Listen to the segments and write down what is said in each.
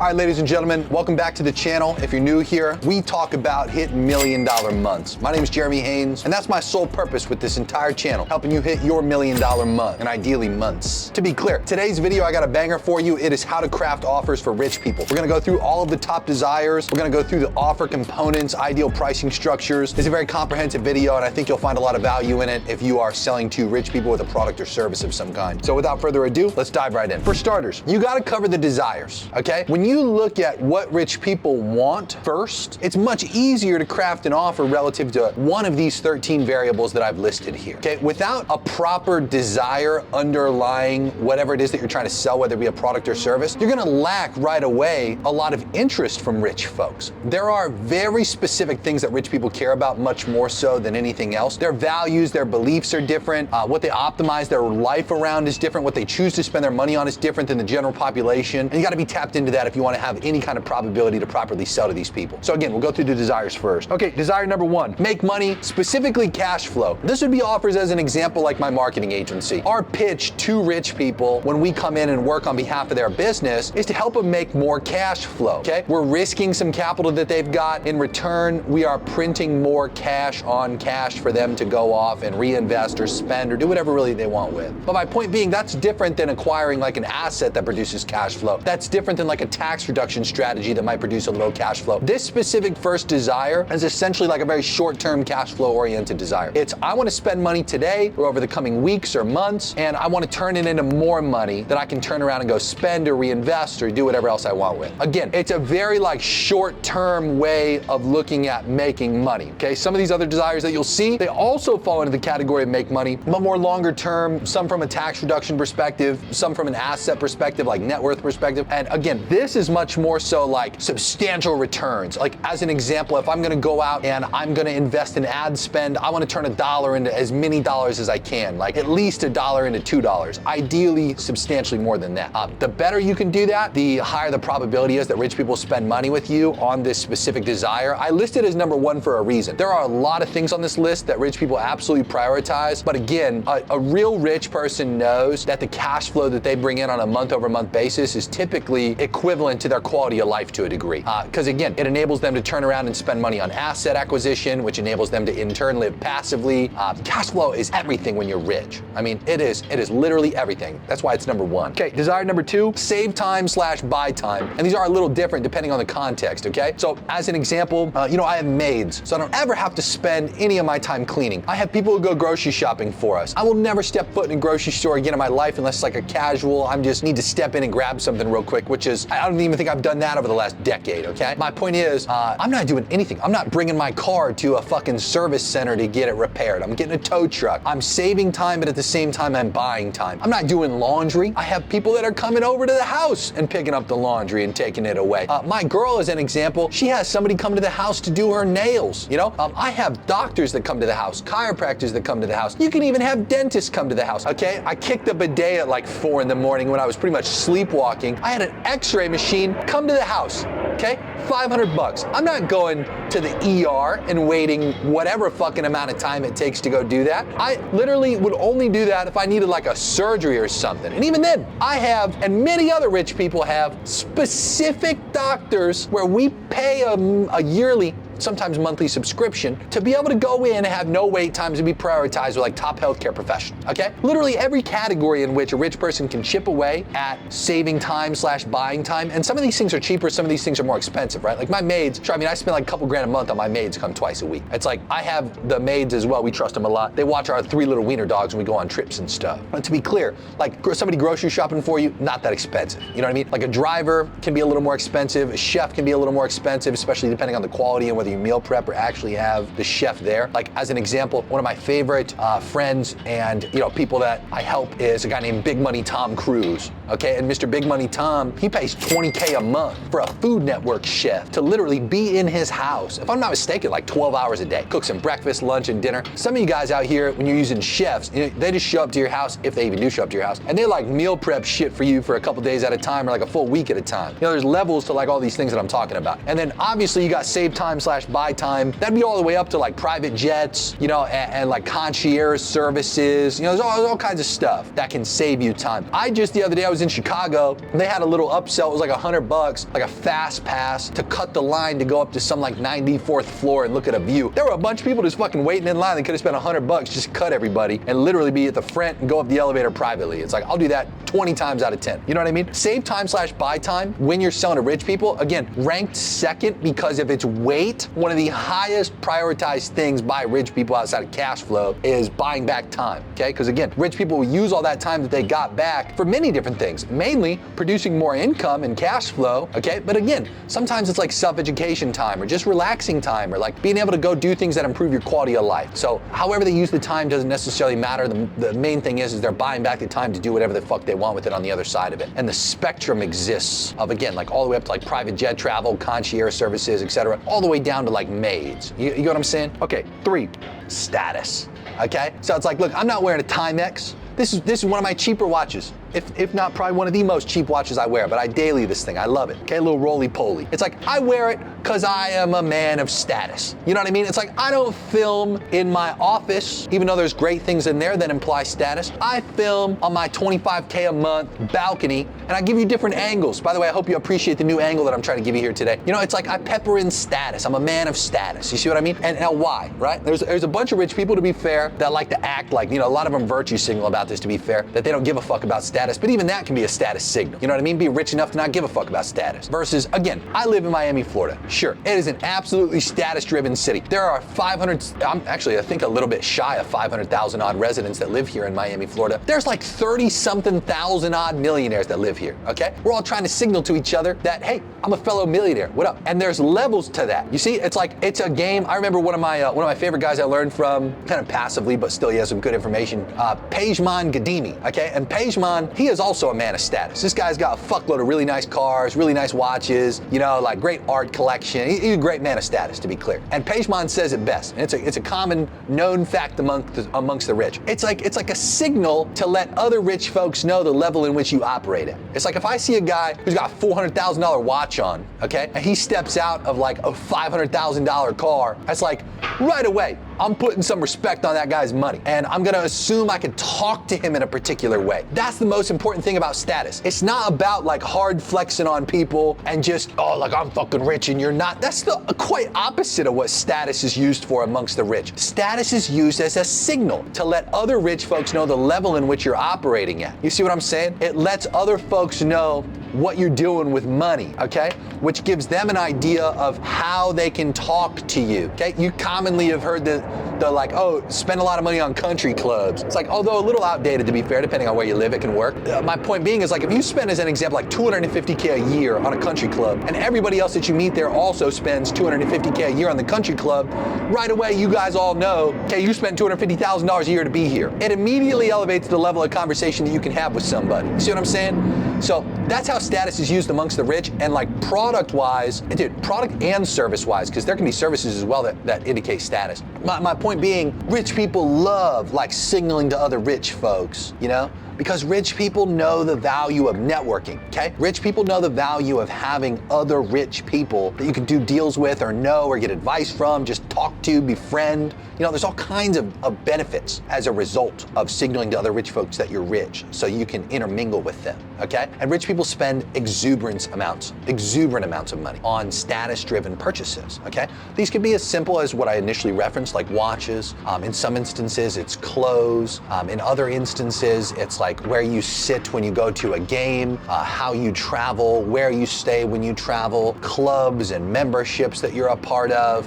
All right, ladies and gentlemen, welcome back to the channel. If you're new here, we talk about hitting $1 million months. My name is Jeremy Haynes, and that's my sole purpose with this entire channel, helping you hit your $1 million month, and ideally months. To be clear, today's video, I got a banger for you. It is how to craft offers for rich people. We're gonna go through all of the top desires. We're gonna go through the offer components, ideal pricing structures. It's a very comprehensive video, and I think you'll find a lot of value in it if you are selling to rich people with a product or service of some kind. So without further ado, let's dive right in. For starters, you gotta cover the desires, okay? When you look at what rich people want first, it's much easier to craft an offer relative to one of these 13 variables that I've listed here, okay? Without a proper desire underlying whatever it is that you're trying to sell, whether it be a product or service, you're gonna lack right away a lot of interest from rich folks. There are very specific things that rich people care about, much more so than anything else. Their values, their beliefs are different. What they optimize their life around is different. What they choose to spend their money on is different than the general population. And you gotta be tapped into that if you wanna have any kind of probability to properly sell to these people. So again, we'll go through the desires first. Okay, desire number one, make money, specifically cash flow. This would be offers as an example like my marketing agency. Our pitch to rich people when we come in and work on behalf of their business is to help them make more cash flow, okay? We're risking some capital that they've got. In return, we are printing more cash on cash for them to go off and reinvest or spend or do whatever really they want with. But my point being, that's different than acquiring like an asset that produces cash flow. That's different than like a tax reduction strategy that might produce a low cash flow. This specific first desire is essentially like a very short-term cash flow oriented desire. It's, I want to spend money today or over the coming weeks or months, and I want to turn it into more money that I can turn around and go spend or reinvest or do whatever else I want with. Again, it's a very like short-term way of looking at making money, okay? Some of these other desires that you'll see, they also fall into the category of make money, but more longer term, some from a tax reduction perspective, some from an asset perspective, like net worth perspective. And again, this is much more so like substantial returns. Like as an example, if I'm gonna go out and I'm gonna invest in ad spend, I wanna turn $1 into as many dollars as I can, like at least $1 into $2, ideally substantially more than that. The better you can do that, the higher the probability is that rich people spend money with you on this specific desire. I listed as number one for a reason. There are a lot of things on this list that rich people absolutely prioritize, but again, a real rich person knows that the cash flow that they bring in on a month-over-month basis is typically equivalent to their quality of life to a degree. Because again, it enables them to turn around and spend money on asset acquisition, which enables them to in turn live passively. Cash flow is everything when you're rich. I mean, it is literally everything. That's why it's number one. Okay, desire number two, save time / buy time. And these are a little different depending on the context, okay? So as an example, I have maids, so I don't ever have to spend any of my time cleaning. I have people who go grocery shopping for us. I will never step foot in a grocery store again in my life unless it's like a casual, I just need to step in and grab something real quick, which is, I don't even think I've done that over the last decade, okay? My point is, I'm not doing anything. I'm not bringing my car to a fucking service center to get it repaired. I'm getting a tow truck. I'm saving time, but at the same time, I'm buying time. I'm not doing laundry. I have people that are coming over to the house and picking up the laundry and taking it away. My girl, as an example, she has somebody come to the house to do her nails, I have doctors that come to the house, chiropractors that come to the house. You can even have dentists come to the house, okay? I kicked a bidet at like 4 in the morning when I was pretty much sleepwalking. I had an x-ray machine come to the house, okay? $500. I'm not going to the ER and waiting whatever fucking amount of time it takes to go do that. I literally would only do that if I needed like a surgery or something. And even then, I have, and many other rich people have, specific doctors where we pay a yearly, sometimes monthly subscription to be able to go in and have no wait times and be prioritized with like top healthcare professionals, okay? Literally every category in which a rich person can chip away at saving time / buying time. And some of these things are cheaper, some of these things are more expensive, right? Like my maids, sure, I spend like a couple grand a month on my maids come twice a week. It's like, I have the maids as well, we trust them a lot. They watch our 3 little wiener dogs when we go on trips and stuff. But to be clear, like somebody grocery shopping for you, not that expensive. You know what I mean? Like a driver can be a little more expensive, a chef can be a little more expensive, especially depending on the quality and whether you meal prep or actually have the chef there. Like as an example, one of my favorite friends and people that I help is a guy named Big Money Tom Cruise, okay? And Mr. Big Money Tom, he pays $20K a month for a Food Network chef to literally be in his house, if I'm not mistaken, like 12 hours a day, cook some breakfast, lunch, and dinner. Some of you guys out here, when you're using chefs, they just show up to your house, if they even do show up to your house, and they like meal prep shit for you for a couple days at a time or like a full week at a time. There's levels to like all these things that I'm talking about. And then obviously you got save time slash-buy time. That'd be all the way up to like private jets, you know, and like concierge services. You know, there's all kinds of stuff that can save you time. The other day I was in Chicago, and they had a little upsell. It was like $100, like a fast pass to cut the line to go up to some like 94th floor and look at a view. There were a bunch of people just fucking waiting in line. They could have spent $100, just cut everybody and literally be at the front and go up the elevator privately. It's like, I'll do that 20 times out of 10. You know what I mean? Save time/buy time when you're selling to rich people. Again, ranked second because of its weight. One of the highest prioritized things by rich people outside of cash flow is buying back time, okay? Because again, rich people will use all that time that they got back for many different things, mainly producing more income and cash flow, okay? But again, sometimes it's like self-education time or just relaxing time or like being able to go do things that improve your quality of life. So however they use the time doesn't necessarily matter. The main thing is they're buying back the time to do whatever the fuck they want with it on the other side of it. And the spectrum exists of, again, like all the way up to like private jet travel, concierge services, etc., all the way down to like maids. You get what I'm saying? Okay, 3, status. Okay, so it's like, look, I'm not wearing a Timex. This is one of my cheaper watches. If not probably one of the most cheap watches I wear, but I daily this thing, I love it. Okay, a little roly-poly. It's like, I wear it because I am a man of status. You know what I mean? It's like, I don't film in my office, even though there's great things in there that imply status. I film on my $25K a month balcony, and I give you different angles. By the way, I hope you appreciate the new angle that I'm trying to give you here today. You know, it's like I pepper in status. I'm a man of status. You see what I mean? And now why, right? There's a bunch of rich people, to be fair, that like to act like, you know, a lot of them virtue signal about this, to be fair, that they don't give a fuck about status. But even that can be a status signal. You know what I mean? Be rich enough to not give a fuck about status. Versus, again, I live in Miami, Florida. Sure, it is an absolutely status-driven city. There are 500, I think a little bit shy of 500,000 odd residents that live here in Miami, Florida. There's like 30-something thousand odd millionaires that live here, okay? We're all trying to signal to each other that, hey, I'm a fellow millionaire, what up? And there's levels to that. You see, it's like, it's a game. I remember one of my favorite guys I learned from, kind of passively, but still he has some good information, Pejman Gadimi, okay? And Pejman, he is also a man of status. This guy's got a fuckload of really nice cars, really nice watches, you know, like great art collection. He's a great man of status, to be clear. And Pejman says it best. And it's a common known fact amongst the rich. It's like a signal to let other rich folks know the level in which you operate at. It's like if I see a guy who's got a $400,000 watch on, okay, and he steps out of like a $500,000 car, that's like right away, I'm putting some respect on that guy's money. And I'm gonna assume I can talk to him in a particular way. That's the most important thing about status. It's not about like hard flexing on people and just, oh, like I'm fucking rich and you're not. That's the quite opposite of what status is used for amongst the rich. Status is used as a signal to let other rich folks know the level in which you're operating at. You see what I'm saying? It lets other folks know what you're doing with money, okay? Which gives them an idea of how they can talk to you, okay? You commonly have heard the like, oh, spend a lot of money on country clubs. It's like, although a little outdated, to be fair, depending on where you live, it can work. My point being is like, if you spend, as an example, like $250K a year on a country club, and everybody else that you meet there also spends $250K a year on the country club, right away, you guys all know, okay, you spent $250,000 a year to be here. It immediately elevates the level of conversation that you can have with somebody. You see what I'm saying? So that's how status is used amongst the rich, and like product-wise, dude, product and service-wise, because there can be services as well that indicate status. My point being, rich people love like signaling to other rich folks, you know? Because rich people know the value of networking, okay? Rich people know the value of having other rich people that you can do deals with or know or get advice from, just talk to, befriend. You know, there's all kinds of benefits as a result of signaling to other rich folks that you're rich so you can intermingle with them, okay? And rich people spend exuberant amounts of money on status-driven purchases, okay? These could be as simple as what I initially referenced, like watches. In some instances, it's clothes. In other instances, it's like where you sit when you go to a game, how you travel, where you stay when you travel, clubs and memberships that you're a part of,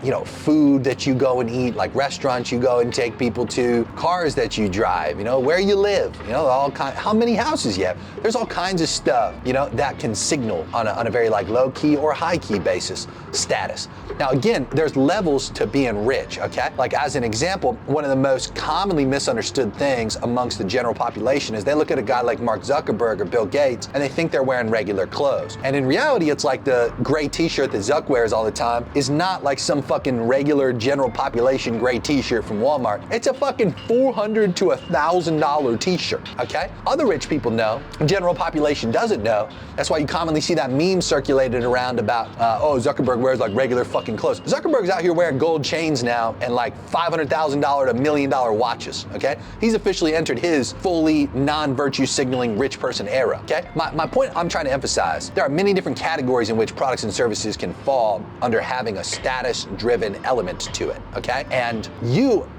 you know, food that you go and eat, like restaurants you go and take people to, cars that you drive, you know, where you live, you know, how many houses you have. There's all kinds of stuff, you know, that can signal on a very like low key or high key basis status. Now again, there's levels to being rich, okay? Like as an example, one of the most commonly misunderstood things amongst the general population population is they look at a guy like Mark Zuckerberg or Bill Gates and they think they're wearing regular clothes. And in reality, it's like the gray t-shirt that Zuck wears all the time is not like some fucking regular general population gray t-shirt from Walmart. It's a fucking $400 to $1,000 t-shirt, okay? Other rich people know, general population doesn't know. That's why you commonly see that meme circulated around about, oh, Zuckerberg wears like regular fucking clothes. Zuckerberg's out here wearing gold chains now and like $500,000 to $1 million watches, okay? He's officially entered his fully non-virtue signaling rich person era, okay? My point I'm trying to emphasize, there are many different categories in which products and services can fall under having a status-driven element to it, okay? And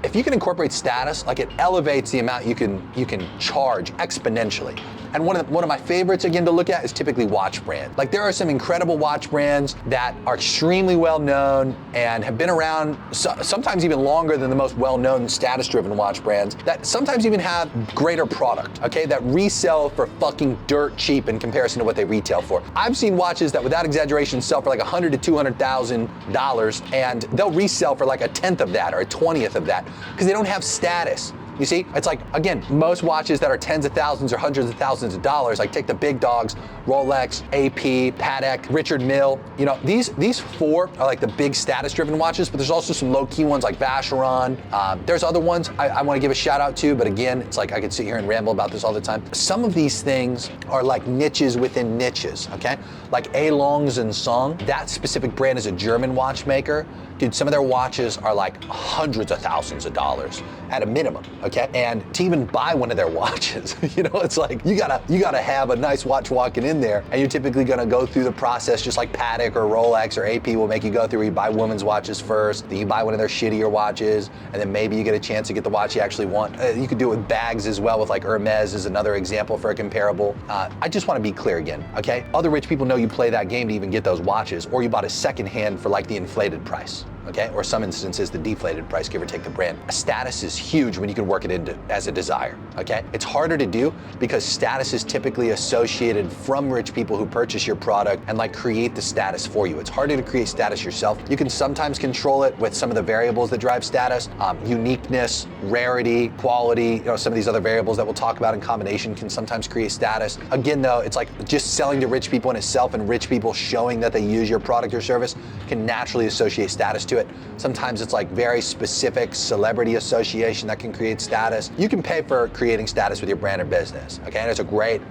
if you can incorporate status, like it elevates the amount you can charge exponentially. And one of my favorites, again, to look at is typically watch brands. Like there are some incredible watch brands that are extremely well known and have been around sometimes even longer than the most well-known status-driven watch brands that sometimes even have greater product, okay, that resell for fucking dirt cheap in comparison to what they retail for. I've seen watches that without exaggeration sell for like $100,000 to $200,000 and they'll resell for like a 10th of that or a 20th of that because they don't have status. You see, it's like, again, most watches that are tens of thousands or hundreds of thousands of dollars, like take the big dogs, Rolex, AP, Patek, Richard Mille, you know, these four are like the big status-driven watches, but there's also some low-key ones like Vacheron. There's other ones I want to give a shout out to, but again, it's like I could sit here and ramble about this all the time. Some of these things are like niches within niches, okay? Like A. Longs and Song, that specific brand is a German watchmaker. Dude, some of their watches are like hundreds of thousands of dollars at a minimum, okay? And to even buy one of their watches, you know, it's like you gotta have a nice watch walking in there, and you're typically gonna go through the process just like Patek or Rolex or AP will make you go through. You buy women's watches first, then you buy one of their shittier watches, and then maybe you get a chance to get the watch you actually want. You could do it with bags as well, with like Hermes is another example for a comparable. I just wanna be clear again, okay? Other rich people know you play that game to even get those watches, or you bought a secondhand for like the inflated price. Okay, or some instances the deflated price, give or take the brand. A status is huge when you can work it into as a desire, okay? It's harder to do because status is typically associated from rich people who purchase your product and like create the status for you. It's harder to create status yourself. You can sometimes control it with some of the variables that drive status, uniqueness, rarity, quality, you know, some of these other variables that we'll talk about in combination can sometimes create status. Again though, it's like just selling to rich people in itself and rich people showing that they use your product or service can naturally associate status to it. Sometimes it's like very specific celebrity association that can create status. You can pay for creating status with your brand or business, okay? And it's a great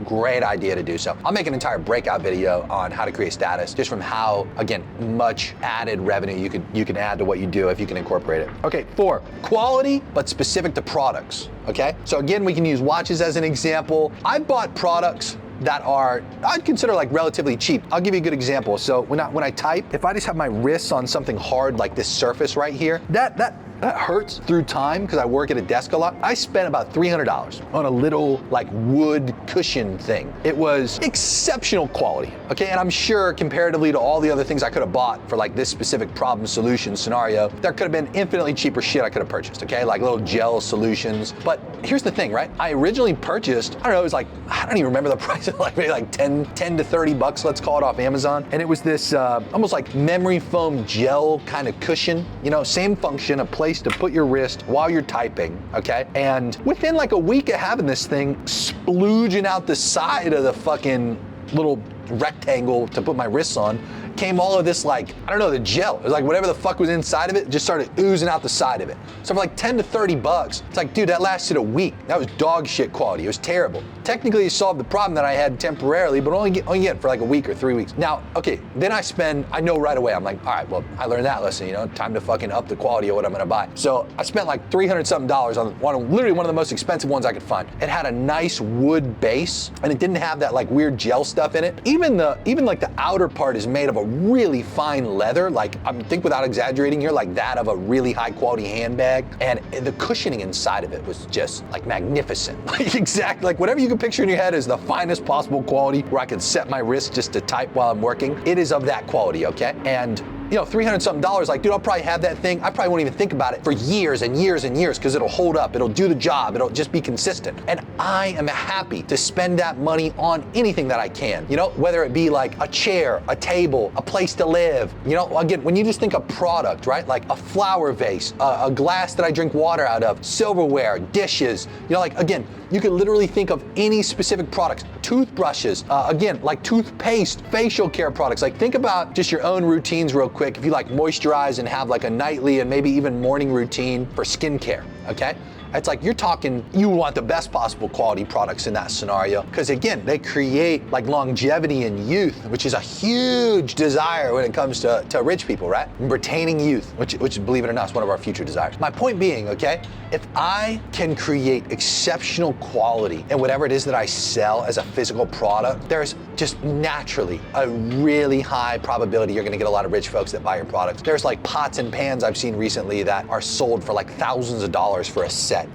idea to do so. I'll make an entire breakout video on how to create status just from how, again, much added revenue you can add to what you do if you can incorporate it. Okay, 4, quality, but specific to products, okay? So again, we can use watches as an example. I bought products that are, I'd consider like relatively cheap. I'll give you a good example. So when I type, if I just have my wrists on something hard like this surface right here, that hurts through time because I work at a desk a lot. I spent about $300 on a little like wood cushion thing. It was exceptional quality, okay? And I'm sure comparatively to all the other things I could have bought for like this specific problem solution scenario, there could have been infinitely cheaper shit I could have purchased, okay? Like little gel solutions. But here's the thing, right? I originally purchased, I don't know, it was like, I don't even remember the price, like maybe like 10 to 30 bucks, let's call it, off Amazon. And it was this almost like memory foam gel kind of cushion, you know, same function, a place to put your wrist while you're typing, okay? And within like a week of having this thing splooging out the side of the fucking little rectangle to put my wrists on, came all of this like, I don't know, the gel. It was like whatever the fuck was inside of it just started oozing out the side of it. So for like 10 to 30 bucks, it's like, dude, that lasted a week. That was dog shit quality. It was terrible. Technically, it solved the problem that I had temporarily, but only get for like a week or 3 weeks. Now, okay, then I know right away, I'm like, all right, well, I learned that lesson, you know, time to fucking up the quality of what I'm gonna buy. So I spent like $300 something on literally one of the most expensive ones I could find. It had a nice wood base, and it didn't have that like weird gel stuff in it. Even like the outer part is made of a really fine leather, like I think without exaggerating here, like that of a really high quality handbag. And the cushioning inside of it was just like magnificent. Like exactly, like whatever you can picture in your head is the finest possible quality where I can set my wrist just to type while I'm working. It is of that quality, okay? And $300 something, like, dude, I'll probably have that thing. I probably won't even think about it for years and years and years because it'll hold up. It'll do the job. It'll just be consistent. And I am happy to spend that money on anything that I can, whether it be like a chair, a table, a place to live. Again, when you just think of product, right? Like a flower vase, a glass that I drink water out of, silverware, dishes, again, you could literally think of any specific products, toothbrushes, again, like toothpaste, facial care products. Like think about just your own routines real quick. If you like moisturize and have like a nightly and maybe even morning routine for skincare, okay? It's like you're talking, you want the best possible quality products in that scenario because again, they create like longevity and youth, which is a huge desire when it comes to rich people, right? And retaining youth, which believe it or not is one of our future desires. My point being, okay, if I can create exceptional quality in whatever it is that I sell as a physical product, there's just naturally a really high probability you're gonna get a lot of rich folks that buy your products. There's like pots and pans I've seen recently that are sold for like thousands of dollars for a set,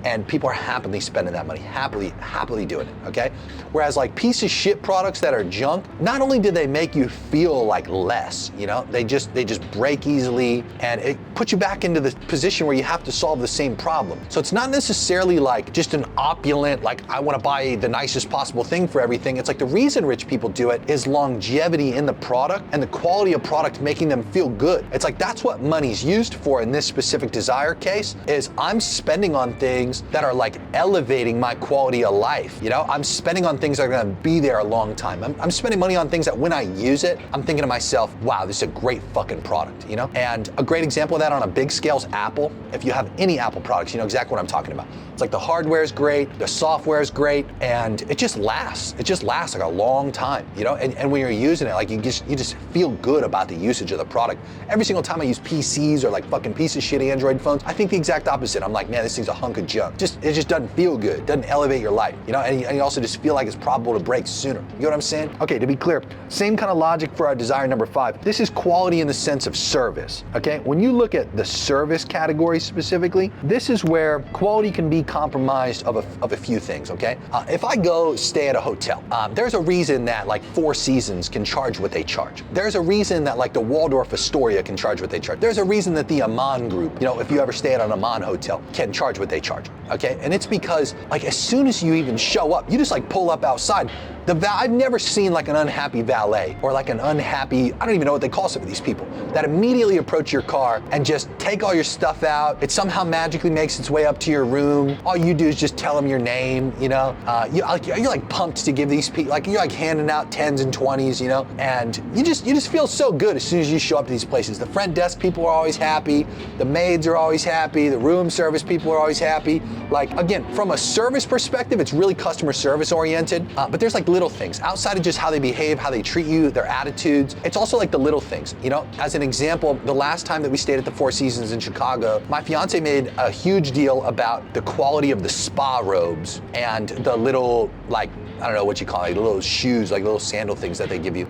and people are happily spending that money, happily doing it, okay? Whereas like piece of shit products that are junk, not only do they make you feel like less, they just break easily and it puts you back into the position where you have to solve the same problem. So it's not necessarily like just an opulent, like I wanna buy the nicest possible thing for everything. It's like the reason rich people do it is longevity in the product and the quality of product making them feel good. It's like that's what money's used for in this specific desire case, is I'm spending on things that are like elevating my quality of life. I'm spending on things that are gonna be there a long time. I'm spending money on things that when I use it, I'm thinking to myself, wow, this is a great fucking product, And a great example of that on a big scale is Apple. If you have any Apple products, you know exactly what I'm talking about. It's like the hardware is great, the software is great, and it just lasts. It just lasts like a long time, And when you're using it, like you just feel good about the usage of the product. Every single time I use PCs or like fucking piece of shit Android phones, I think the exact opposite. I'm like, man, this thing's a hunk of junk. It just doesn't feel good. It doesn't elevate your life, And you also just feel like it's probable to break sooner. You know what I'm saying? Okay, to be clear, same kind of logic for our desire number 5. This is quality in the sense of service, okay? When you look at the service category specifically, this is where quality can be compromised of a few things, okay? If I go stay at a hotel, there's a reason that like Four Seasons can charge what they charge. There's a reason that like the Waldorf Astoria can charge what they charge. There's a reason that the Aman Group, if you ever stay at an Aman hotel, can charge what they charge, okay? And it's because like as soon as you even show up, you just like pull up outside. I've never seen like an unhappy valet or like an unhappy, I don't even know what they call some of these people, that immediately approach your car and just take all your stuff out. It somehow magically makes its way up to your room. All you do is just tell them your name, You're like pumped to give these people, like you're like handing out 10s and 20s, and you just feel so good as soon as you show up to these places. The front desk people are always happy. The maids are always happy. The room service people are always happy. Like again, from a service perspective, it's really customer service oriented, but there's like little things outside of just how they behave, how they treat you, their attitudes. It's also like the little things, As an example, the last time that we stayed at the Four Seasons in Chicago, my fiance made a huge deal about the quality of the spa robes and the little, like, I don't know what you call it, the little shoes, like little sandal things that they give you.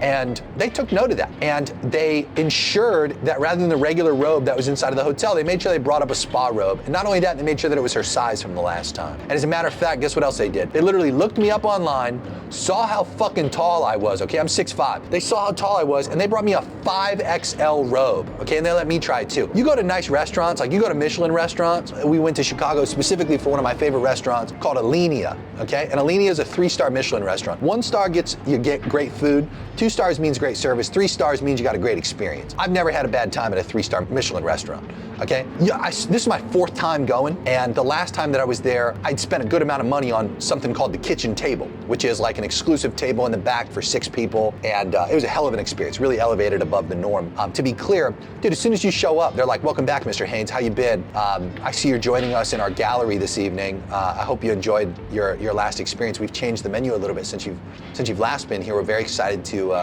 And they took note of that. And they ensured that rather than the regular robe that was inside of the hotel, they made sure they brought up a spa robe. And not only that, they made sure that it was her size from the last time. And as a matter of fact, guess what else they did? They literally looked me up online, saw how fucking tall I was, okay? I'm 6'5". They saw how tall I was, and they brought me a 5XL robe, okay? And they let me try it too. You go to nice restaurants, like you go to Michelin restaurants. We went to Chicago specifically for one of my favorite restaurants called Alinea, okay? And Alinea is a 3-star Michelin restaurant. 1 star you get great food. 2 stars means great service. 3 stars means you got a great experience. I've never had a bad time at a 3-star Michelin restaurant, okay? This is my 4th time going, and the last time that I was there, I'd spent a good amount of money on something called the kitchen table, which is like an exclusive table in the back for 6 people, and it was a hell of an experience, really elevated above the norm. To be clear, dude, as soon as you show up, they're like, welcome back, Mr. Haynes, how you been? I see you're joining us in our gallery this evening. I hope you enjoyed your last experience. We've changed the menu a little bit since you've last been here. We're very excited to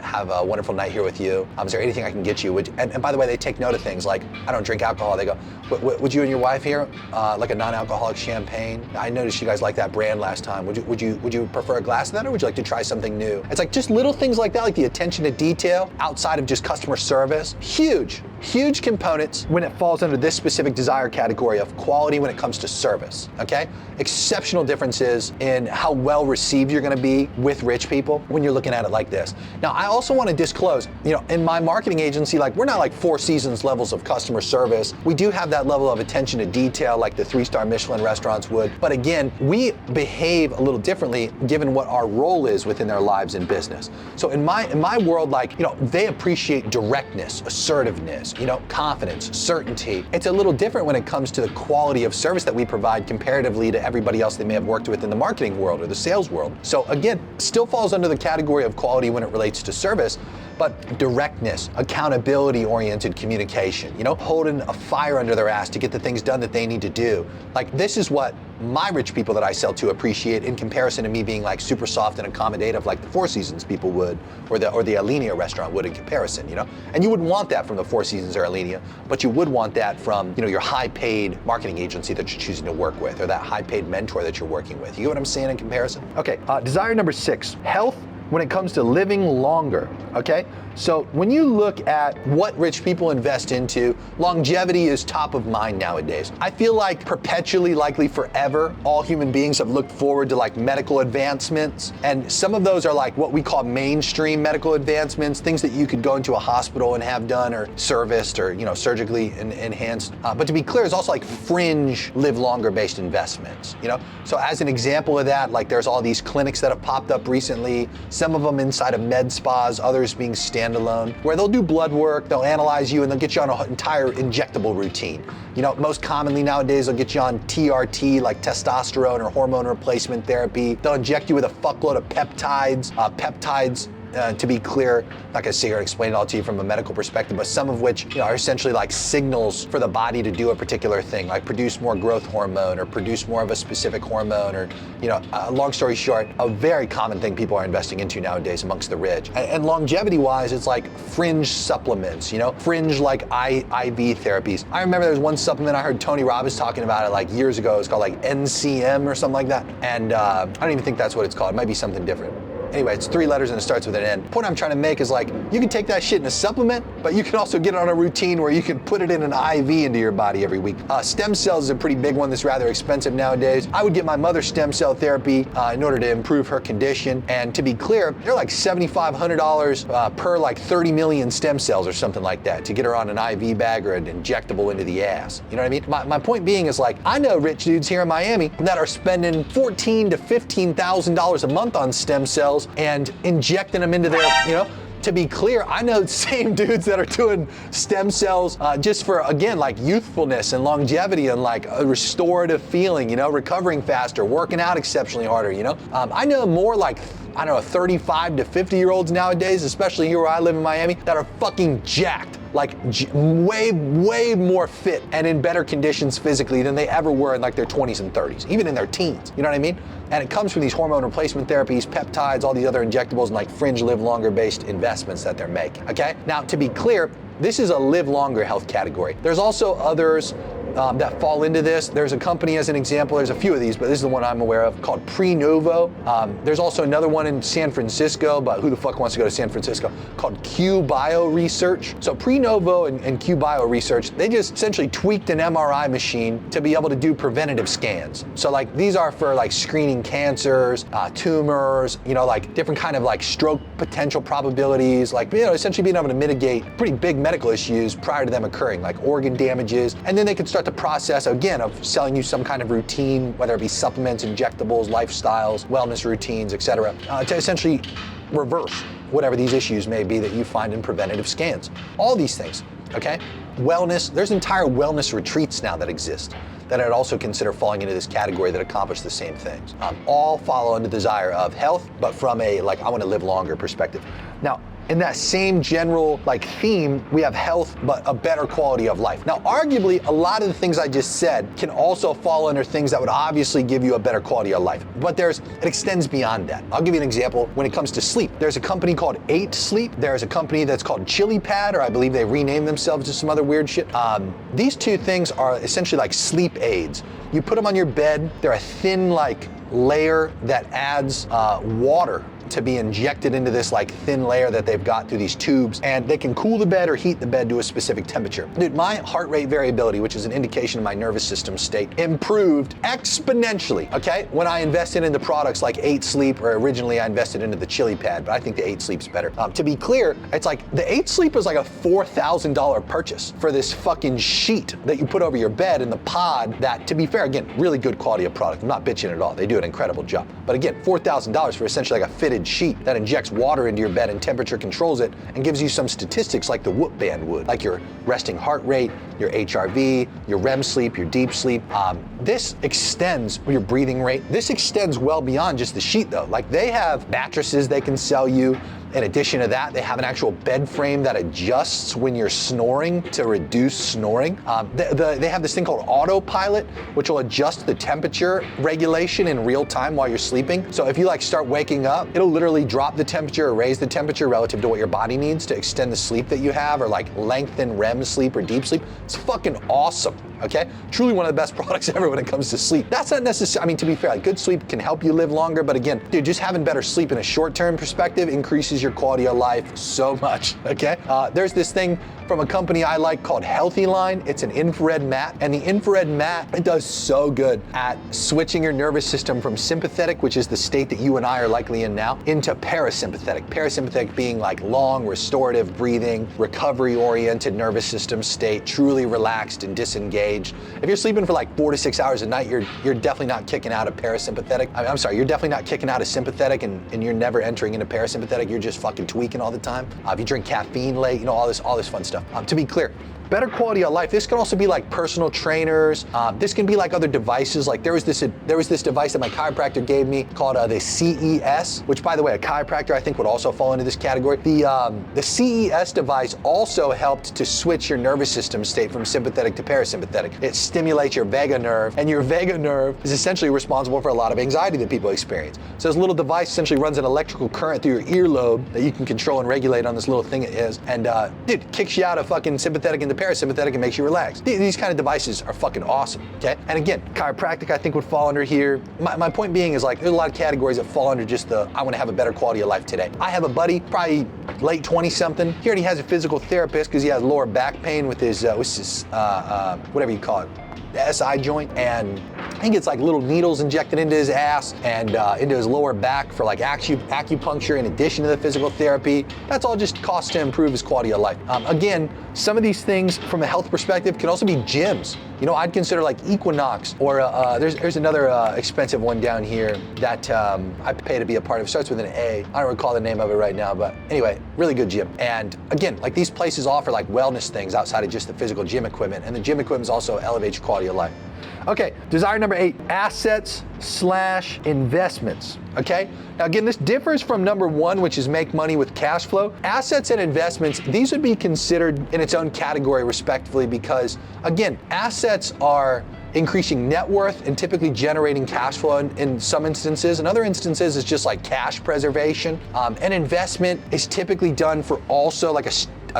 have a wonderful night here with you. Is there anything I can get you? And by the way, they take note of things like, I don't drink alcohol. They go, would you and your wife here like a non-alcoholic champagne? I noticed you guys liked that brand last time. Would you prefer a glass of that, or would you like to try something new? It's like just little things like that, like the attention to detail outside of just customer service. Huge. huge components when it falls under this specific desire category of quality when it comes to service, okay? Exceptional differences in how well received you're gonna be with rich people when you're looking at it like this. Now, I also wanna disclose, in my marketing agency, like we're not like Four Seasons levels of customer service. We do have that level of attention to detail like the 3-star Michelin restaurants would, but again, we behave a little differently given what our role is within their lives in business. So in my world, like, they appreciate directness, assertiveness, confidence, certainty. It's a little different when it comes to the quality of service that we provide comparatively to everybody else they may have worked with in the marketing world or the sales world. So again, still falls under the category of quality when it relates to service, but directness, accountability-oriented communication, holding a fire under their ass to get the things done that they need to do. Like, this is what my rich people that I sell to appreciate in comparison to me being like super soft and accommodative like the Four Seasons people would, or the Alinea restaurant would in comparison, And you wouldn't want that from the Four Seasons or Alinea, but you would want that from, your high-paid marketing agency that you're choosing to work with, or that high-paid mentor that you're working with. You get what I'm saying in comparison? Okay, desire number 6, health when it comes to living longer, okay? So when you look at what rich people invest into, longevity is top of mind nowadays. I feel like perpetually, likely forever, all human beings have looked forward to like medical advancements. And some of those are like what we call mainstream medical advancements, things that you could go into a hospital and have done or serviced or, surgically enhanced. But to be clear, it's also like fringe live longer based investments, So as an example of that, like there's all these clinics that have popped up recently, some of them inside of med spas, others being standalone, where they'll do blood work, they'll analyze you, and they'll get you on an entire injectable routine. Most commonly nowadays, they'll get you on TRT, like testosterone or hormone replacement therapy. They'll inject you with a fuckload of peptides. To be clear, not gonna sit here and explain it all to you from a medical perspective, but some of which are essentially like signals for the body to do a particular thing, like produce more growth hormone or produce more of a specific hormone, or long story short, a very common thing people are investing into nowadays amongst the rich. And longevity-wise, it's like fringe supplements, fringe like IV therapies. I remember there was one supplement I heard Tony Robbins talking about it like years ago. It's called like NCM or something like that, and I don't even think that's what it's called. It might be something different. Anyway, it's 3 letters and it starts with an N. The point I'm trying to make is like, you can take that shit in a supplement, but you can also get it on a routine where you can put it in an IV into your body every week. Stem cells is a pretty big one that's rather expensive nowadays. I would get my mother stem cell therapy in order to improve her condition. And to be clear, they're like $7,500 per like 30 million stem cells or something like that to get her on an IV bag or an injectable into the ass. You know what I mean? My point being is like, I know rich dudes here in Miami that are spending $14,000 to $15,000 a month on stem cells and injecting them into their, to be clear, I know the same dudes that are doing stem cells just for, again, like youthfulness and longevity and like a restorative feeling, recovering faster, working out exceptionally harder, I know more like, 35 to 50-year-olds nowadays, especially here where I live in Miami, that are fucking jacked. Like way more fit and in better conditions physically than they ever were in like their 20s and 30s, even in their teens, you know what I mean? And it comes from these hormone replacement therapies, peptides, all these other injectables, and like fringe live longer based investments that they're making, okay? Now, to be clear, this is a live longer health category. There's also others that fall into this. There's a company as an example, there's a few of these, but this is the one I'm aware of, called Prenovo. There's also another one in San Francisco, but who the fuck wants to go to San Francisco, called Q Bio Research. So Prenovo and Q Bio Research, they just essentially tweaked an MRI machine to be able to do preventative scans. So like these are for like screening cancers, tumors, like different kind of like stroke potential probabilities, like, essentially being able to mitigate pretty big medical issues prior to them occurring, like organ damages. And then they can start the process, again, of selling you some kind of routine, whether it be supplements, injectables, lifestyles, wellness routines, etc., to essentially reverse whatever these issues may be that you find in preventative scans. All these things, okay? Wellness, there's entire wellness retreats now that exist that I'd also consider falling into this category that accomplish the same things. All follow under the desire of health, but from a, like, I want to live longer perspective. Now, in that same general theme, we have health, but a better quality of life. Now, arguably, a lot of the things I just said can also fall under things that would obviously give you a better quality of life. But it extends beyond that. I'll give you an example when it comes to sleep. There's a company called 8 Sleep. There's a company that's called Chili Pad, or I believe they renamed themselves to some other weird shit. These two things are essentially like sleep aids. You put them on your bed. They're a thin layer that adds water to be injected into this like thin layer that they've got through these tubes, and they can cool the bed or heat the bed to a specific temperature. Dude, my heart rate variability, which is an indication of my nervous system state, improved exponentially, okay, when I invested into products like 8 Sleep, or originally I invested into the Chili Pad, but I think the 8 Sleep's better. To be clear, it's like the 8 Sleep is like a $4,000 purchase for this fucking sheet that you put over your bed and the pod that, to be fair, again, really good quality of product. I'm not bitching at all. They do an incredible job. But again, $4,000 for essentially like a fitted sheet that injects water into your bed and temperature controls it and gives you some statistics like the Whoop band would, like your resting heart rate, your HRV, your REM sleep, your deep sleep. This extends your breathing rate. This extends well beyond just the sheet though. Like they have mattresses they can sell you. In addition to that, they have an actual bed frame that adjusts when you're snoring to reduce snoring. They have this thing called autopilot, which will adjust the temperature regulation in real time while you're sleeping. So if you like start waking up, it'll literally drop the temperature or raise the temperature relative to what your body needs to extend the sleep that you have, or like lengthen REM sleep or deep sleep. It's fucking awesome. Okay, truly one of the best products ever when it comes to sleep. That's not necessary. I mean, to be fair, like good sleep can help you live longer, but again, dude, just having better sleep in a short-term perspective increases your quality of life so much. Okay, there's this thing from a company I like called Healthy Line. It's an infrared mat, and the infrared mat, it does so good at switching your nervous system from sympathetic, which is the state that you and I are likely in now, into parasympathetic. Parasympathetic being like long, restorative breathing, recovery-oriented nervous system state, truly relaxed and disengaged. If you're sleeping for like 4 to 6 hours a night, you're definitely not kicking out of parasympathetic. I'm sorry, you're definitely not kicking out of sympathetic, and you're never entering into parasympathetic. You're just fucking tweaking all the time. If you drink caffeine late, you know, all this fun stuff. To be clear, better quality of life. This can also be like personal trainers. This can be like other devices. Like there was this device that my chiropractor gave me called the CES, which by the way, a chiropractor I think would also fall into this category. The CES device also helped to switch your nervous system state from sympathetic to parasympathetic. It stimulates your vagus nerve, and your vagus nerve is essentially responsible for a lot of anxiety that people experience. So this little device essentially runs an electrical current through your earlobe that you can control and regulate on this little thing it is, and dude, kicks you out of fucking sympathetic into parasympathetic and makes you relax. These kind of devices are fucking awesome, okay? And again, chiropractic I think would fall under here. My point being is like, there's a lot of categories that fall under just the, I want to have a better quality of life today. I have a buddy, probably late 20-something. He already has a physical therapist because he has lower back pain with his, whatever you call it, the SI joint, and he gets like little needles injected into his ass and into his lower back for like acupuncture in addition to the physical therapy. That's all just cost to improve his quality of life. Again, some of these things from a health perspective can also be gyms. You know, I'd consider like Equinox, or there's another expensive one down here that I pay to be a part of. It starts with an A. I don't recall the name of it right now, but anyway, really good gym. And again, like these places offer like wellness things outside of just the physical gym equipment, and the gym equipment also elevates your quality of life. Okay, desire number 8, assets/investments, okay? Now again, this differs from number 1, which is make money with cash flow. Assets and investments, these would be considered in its own category respectively because, again, assets are increasing net worth and typically generating cash flow in some instances. In other instances, it's just like cash preservation. An investment is typically done for also like a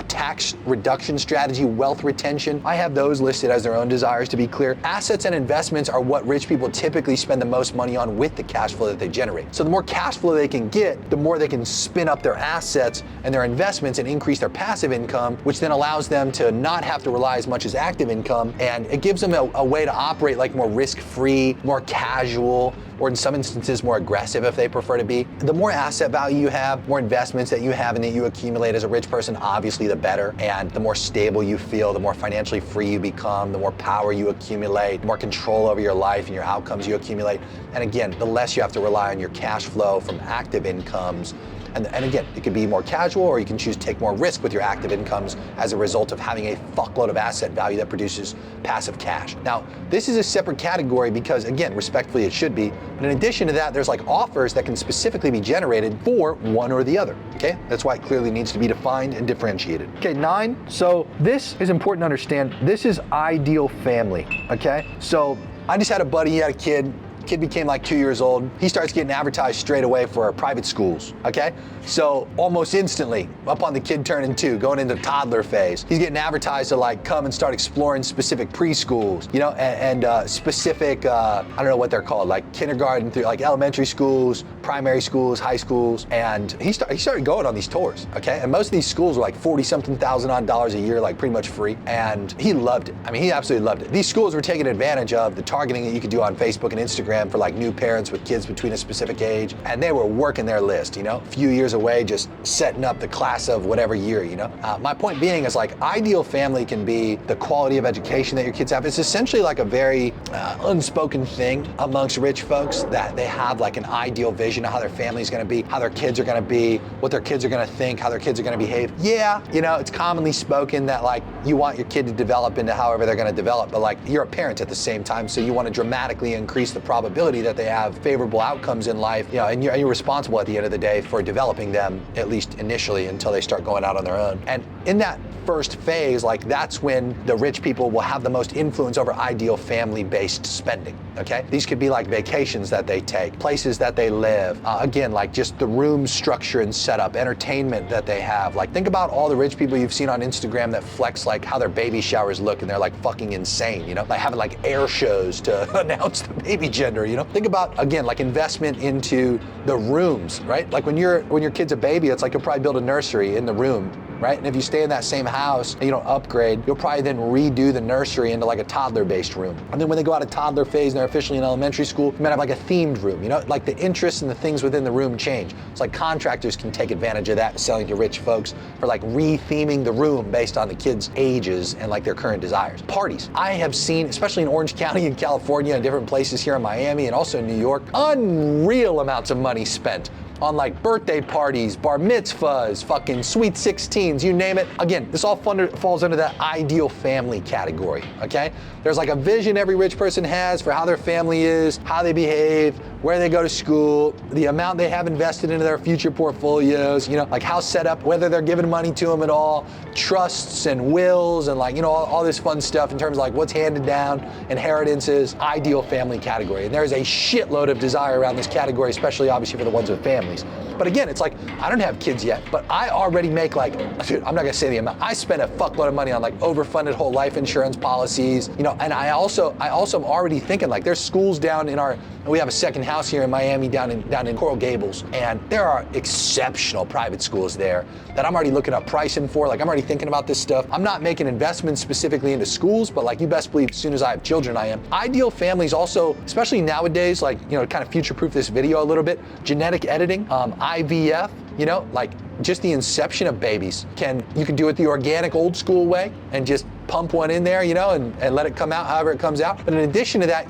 tax reduction strategy, wealth retention. I have those listed as their own desires, to be clear. Assets and investments are what rich people typically spend the most money on with the cash flow that they generate. So the more cash flow they can get, the more they can spin up their assets and their investments and increase their passive income, which then allows them to not have to rely as much as active income. And it gives them a way to operate like more risk-free, more casual, or in some instances more aggressive if they prefer to be. The more asset value you have, more investments that you have and that you accumulate as a rich person, obviously the better. And the more stable you feel, the more financially free you become, the more power you accumulate, the more control over your life and your outcomes you accumulate. And again, the less you have to rely on your cash flow from active incomes. And again, it could be more casual, or you can choose to take more risk with your active incomes as a result of having a fuckload of asset value that produces passive cash. Now, this is a separate category because, again, respectfully it should be, but in addition to that, there's like offers that can specifically be generated for one or the other, okay? That's why it clearly needs to be defined and differentiated. Okay, 9, so this is important to understand. This is ideal family, okay? So I just had a buddy, he had a kid became like 2 years old. He starts getting advertised straight away for private schools, okay? So almost instantly, upon the kid turning 2, going into toddler phase, he's getting advertised to like come and start exploring specific preschools, you know, and specific, I don't know what they're called, like kindergarten through like elementary schools, primary schools, high schools, and he started going on these tours, okay? And most of these schools were like 40-something thousand odd dollars a year, like pretty much free, and he loved it. I mean, he absolutely loved it. These schools were taking advantage of the targeting that you could do on Facebook and Instagram for like new parents with kids between a specific age, and they were working their list, you know? A few years away, just setting up the class of whatever year, you know? My point being is like, ideal family can be the quality of education that your kids have. It's essentially like a very unspoken thing amongst rich folks that they have like an ideal vision of how their family's gonna be, how their kids are gonna be, what their kids are gonna think, how their kids are gonna behave. Yeah, you know, it's commonly spoken that like you want your kid to develop into however they're gonna develop, but like you're a parent at the same time, so you wanna dramatically increase the probability that they have favorable outcomes in life, you know, and you're responsible at the end of the day for developing them, at least initially, until they start going out on their own. And in that first phase, like that's when the rich people will have the most influence over ideal family-based spending, okay? These could be like vacations that they take, places that they live, again, like just the room structure and setup, entertainment that they have. Like think about all the rich people you've seen on Instagram that flex like how their baby showers look and they're like fucking insane, you know? Like having like air shows to announce the baby gender, you know? Think about, again, like investment into the rooms, right? Like when your kid's a baby, it's like you'll probably build a nursery in the room, right? And if you stay in that same house and you don't upgrade, you'll probably then redo the nursery into like a toddler-based room. And then when they go out of toddler phase and they're officially in elementary school, you might have like a themed room, you know? Like the interests and the things within the room change. It's like contractors can take advantage of that, selling to rich folks for like re-theming the room based on the kids' ages and like their current desires. Parties. I have seen, especially in Orange County in California and different places here in Miami and also in New York, unreal amounts of money spent on like birthday parties, bar mitzvahs, fucking sweet 16s, you name it. Again, this all falls under that ideal family category, okay? There's like a vision every rich person has for how their family is, how they behave, where they go to school, the amount they have invested into their future portfolios, you know, like how set up, whether they're giving money to them at all, trusts and wills and like, you know, all this fun stuff in terms of like what's handed down, inheritances, ideal family category. And there's a shitload of desire around this category, especially obviously for the ones with families. But again, it's like, I don't have kids yet, but I already make like, dude, I'm not gonna say the amount. I spend a fuckload of money on like overfunded whole life insurance policies, you know, and I also am already thinking like there's schools down in we have a second house here in Miami down in Coral Gables, and there are exceptional private schools there that I'm already looking up pricing for. Like I'm already thinking about this stuff. I'm not making investments specifically into schools, but like you best believe as soon as I have children, I am. Ideal families also, especially nowadays, like, you know, to kind of future-proof this video a little bit, genetic editing, IVF, you know, like just the inception of babies. You can do it the organic old school way and just pump one in there, you know, and let it come out however it comes out. But in addition to that,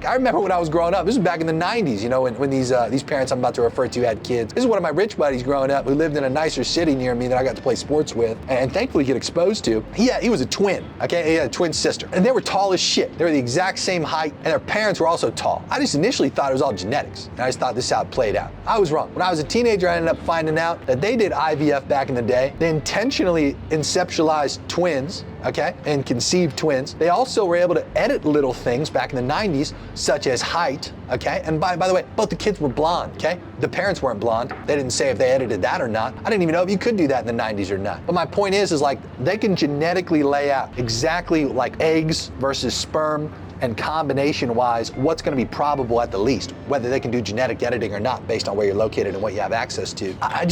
I remember when I was growing up, this was back in the 90s, you know, when these parents I'm about to refer to had kids. This is one of my rich buddies growing up who lived in a nicer city near me that I got to play sports with and thankfully get exposed to. He was a twin, okay? He had a twin sister. And they were tall as shit. They were the exact same height, and their parents were also tall. I just initially thought it was all genetics, and I just thought this is how it played out. I was wrong. When I was a teenager, I ended up finding out that they did IVF back in the day. They intentionally inceptualized twins, okay, and conceived twins. They also were able to edit little things back in the 90s, such as height, okay? And by the way, both the kids were blonde, okay? The parents weren't blonde. They didn't say if they edited that or not. I didn't even know if you could do that in the 90s or not. But my point is like, they can genetically lay out exactly like eggs versus sperm, and combination-wise, what's gonna be probable at the least, whether they can do genetic editing or not based on where you're located and what you have access to. I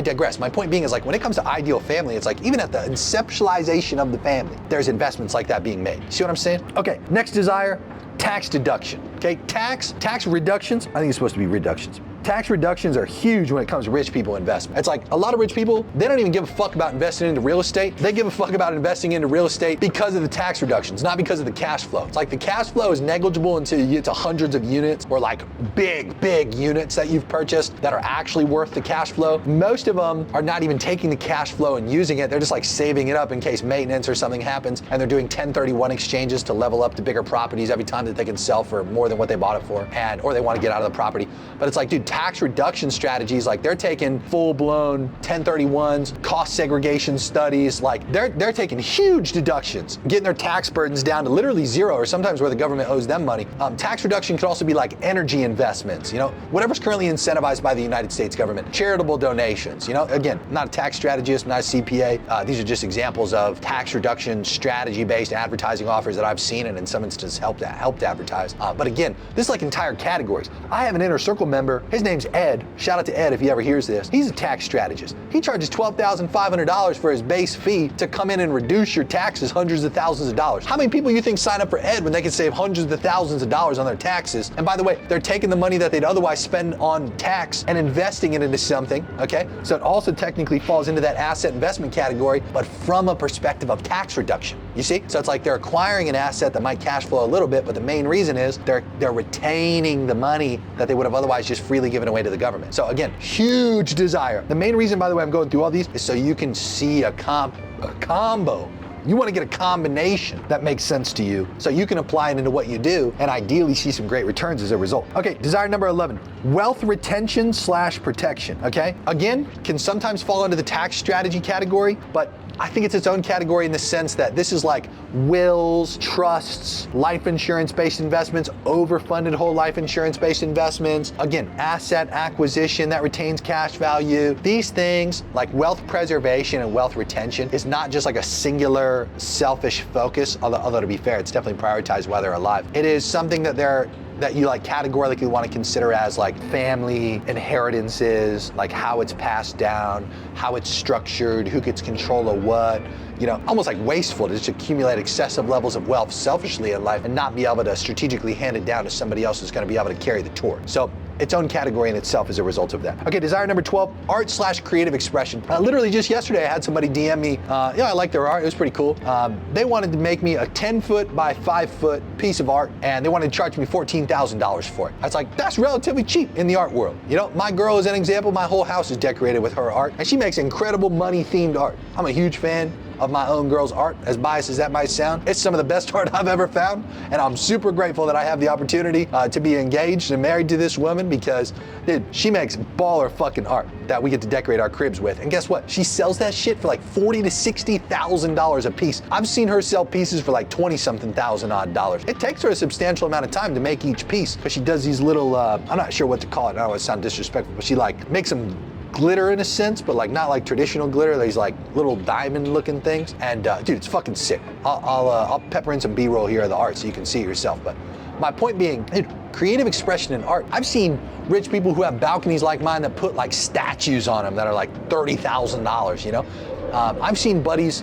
digress. My point being is like, when it comes to ideal family, it's like, even at the conceptualization of the family, there's investments like that being made. See what I'm saying? Okay, next desire, tax deduction, okay? Tax reductions, I think it's supposed to be reductions. Tax reductions are huge when it comes to rich people investment. It's like a lot of rich people, they don't even give a fuck about investing into real estate. They give a fuck about investing into real estate because of the tax reductions, not because of the cash flow. It's like the cash flow is negligible until you get to hundreds of units or like big units that you've purchased that are actually worth the cash flow. Most of them are not even taking the cash flow and using it. They're just like saving it up in case maintenance or something happens, and they're doing 1031 exchanges to level up to bigger properties every time that they can sell for more than what they bought it for, or they want to get out of the property. But it's like, dude, tax reduction strategies, like they're taking full-blown 1031s, cost segregation studies, like they're taking huge deductions, getting their tax burdens down to literally zero, or sometimes where the government owes them money. Tax reduction could also be like energy investments, you know, whatever's currently incentivized by the United States government, charitable donations, you know, again, not a tax strategist, not a CPA. These are just examples of tax reduction strategy-based advertising offers that I've seen and in some instances helped advertise. But again, this is like entire categories. I have an inner circle member, his Guy's name's Ed. Shout out to Ed if he ever hears this. He's a tax strategist. He charges $12,500 for his base fee to come in and reduce your taxes hundreds of thousands of dollars. How many people you think sign up for Ed when they can save hundreds of thousands of dollars on their taxes? And by the way, they're taking the money that they'd otherwise spend on tax and investing it into something, okay? So it also technically falls into that asset investment category, but from a perspective of tax reduction. You see? So it's like they're acquiring an asset that might cash flow a little bit, but the main reason is they're retaining the money that they would have otherwise just freely given away to the government. So again, huge desire. The main reason, by the way, I'm going through all these is so you can see a combo. You want to get a combination that makes sense to you so you can apply it into what you do and ideally see some great returns as a result. Okay, desire number 11, wealth retention / protection, okay? Again, can sometimes fall into the tax strategy category, but I think it's its own category in the sense that this is like wills, trusts, life insurance-based investments, overfunded whole life insurance-based investments. Again, asset acquisition that retains cash value. These things like wealth preservation and wealth retention is not just like a singular selfish focus, although to be fair, it's definitely prioritized while they're alive. It is something that you like categorically want to consider as like family inheritances, like how it's passed down, how it's structured, who gets control of what, you know, almost like wasteful to just accumulate excessive levels of wealth selfishly in life and not be able to strategically hand it down to somebody else who's going to be able to carry the torch. So its own category in itself as a result of that. Okay, desire number 12, art / creative expression. Literally just yesterday, I had somebody DM me, I like their art, it was pretty cool. They wanted to make me a 10-foot by 5-foot piece of art, and they wanted to charge me $14,000 for it. I was like, that's relatively cheap in the art world. You know, my girl is an example, my whole house is decorated with her art, and she makes incredible money-themed art. I'm a huge fan of my own girl's art, as biased as that might sound. It's some of the best art I've ever found, and I'm super grateful that I have the opportunity to be engaged and married to this woman because, dude, she makes baller fucking art that we get to decorate our cribs with. And guess what? She sells that shit for like $40,000 to $60,000 a piece. I've seen her sell pieces for like 20-something thousand odd dollars. It takes her a substantial amount of time to make each piece, because she does these little, I'm not sure what to call it, I don't want to sound disrespectful, but she like makes them glitter in a sense, but like not like traditional glitter. These like little diamond looking things. And dude, it's fucking sick. I'll pepper in some B-roll here of the art so you can see it yourself. But my point being, dude, creative expression in art. I've seen rich people who have balconies like mine that put like statues on them that are like $30,000, you know? I've seen buddies,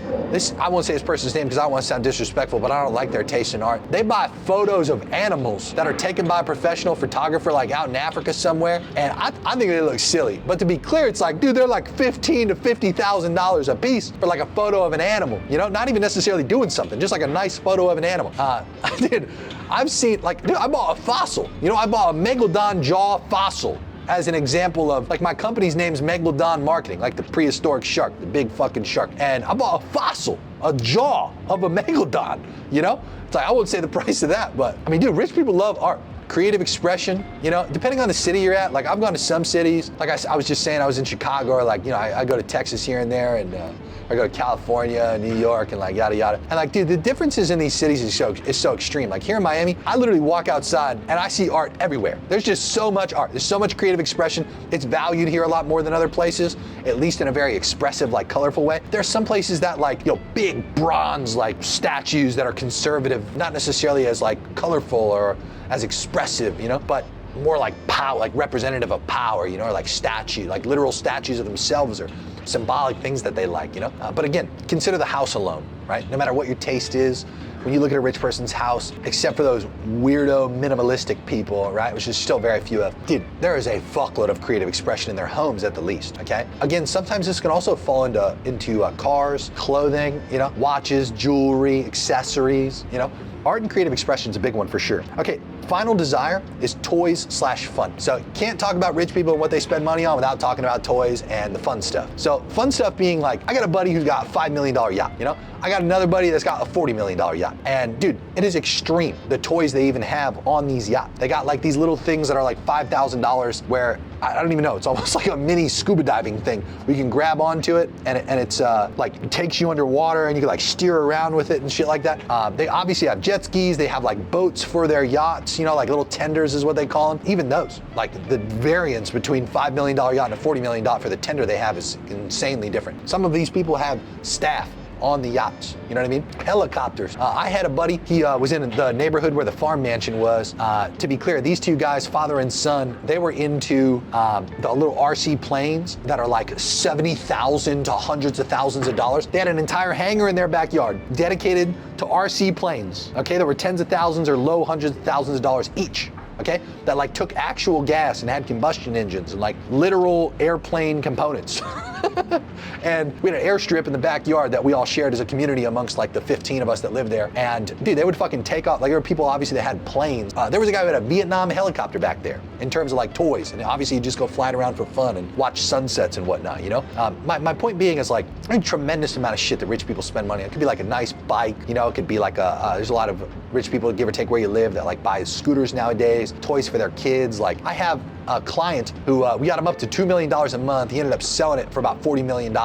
I won't say this person's name because I don't want to sound disrespectful, but I don't like their taste in art. They buy photos of animals that are taken by a professional photographer like out in Africa somewhere, and I think they look silly. But to be clear, it's like, dude, they're like $15,000 to $50,000 a piece for like a photo of an animal, you know? Not even necessarily doing something, just like a nice photo of an animal. Dude, I've seen, like, dude, I bought a fossil. You know, I bought a megalodon jaw fossil as an example of, like, my company's name's Megalodon Marketing, like the prehistoric shark, the big fucking shark. And I bought a fossil, a jaw of a megalodon, you know? It's like, I won't say the price of that, but I mean, dude, rich people love art. Creative expression, you know, depending on the city you're at. Like, I've gone to some cities, like I was just saying, I was in Chicago, or like, you know, I go to Texas here and there, and I go to California, New York, and like yada yada. And like, dude, the differences in these cities is so extreme. Like here in Miami, I literally walk outside and I see art everywhere. There's just so much art. There's so much creative expression. It's valued here a lot more than other places, at least in a very expressive, like colorful way. There's some places that like, you know, big bronze like statues that are conservative, not necessarily as like colorful or as expressive, you know, but more like power, like representative of power, you know, or like statue, like literal statues of themselves or symbolic things that they like, you know. But again, consider the house alone, right? No matter what your taste is, when you look at a rich person's house, except for those weirdo minimalistic people, right, which is still very few of, dude, there is a fuckload of creative expression in their homes at the least, okay? Again, sometimes this can also fall into cars, clothing, you know, watches, jewelry, accessories, you know. Art and creative expression is a big one for sure. Okay, final desire is toys / fun. So can't talk about rich people and what they spend money on without talking about toys and the fun stuff. So fun stuff being like, I got a buddy who's got a $5 million yacht, you know? I got another buddy that's got a $40 million yacht. And dude, it is extreme, the toys they even have on these yachts. They got like these little things that are like $5,000 where, I don't even know, it's almost like a mini scuba diving thing. We can grab onto it and it's like, it takes you underwater and you can like steer around with it and shit like that. They obviously have jet skis, they have like boats for their yachts, you know, like little tenders is what they call them. Even those, like the variance between $5 million yacht and a $40 million for the tender they have is insanely different. Some of these people have staff on the yachts. You know what I mean? Helicopters. I had a buddy, he was in the neighborhood where the farm mansion was. To be clear, these two guys, father and son, they were into the little RC planes that are like 70,000 to hundreds of thousands of dollars. They had an entire hangar in their backyard dedicated to RC planes. Okay, there were tens of thousands or low hundreds of thousands of dollars each. Okay, that like took actual gas and had combustion engines and like literal airplane components. And we had an airstrip in the backyard that we all shared as a community amongst like the 15 of us that lived there. And dude, they would fucking take off. Like there were people obviously that had planes. There was a guy who had a Vietnam helicopter back there in terms of like toys. And obviously you just go flying around for fun and watch sunsets and whatnot, you know? My point being is like a tremendous amount of shit that rich people spend money on. It could be like a nice bike, you know, it could be like there's a lot of rich people, give or take where you live, that like buy scooters nowadays, toys for their kids. Like I have a client who we got him up to $2 million a month. He ended up selling it for about $40 million.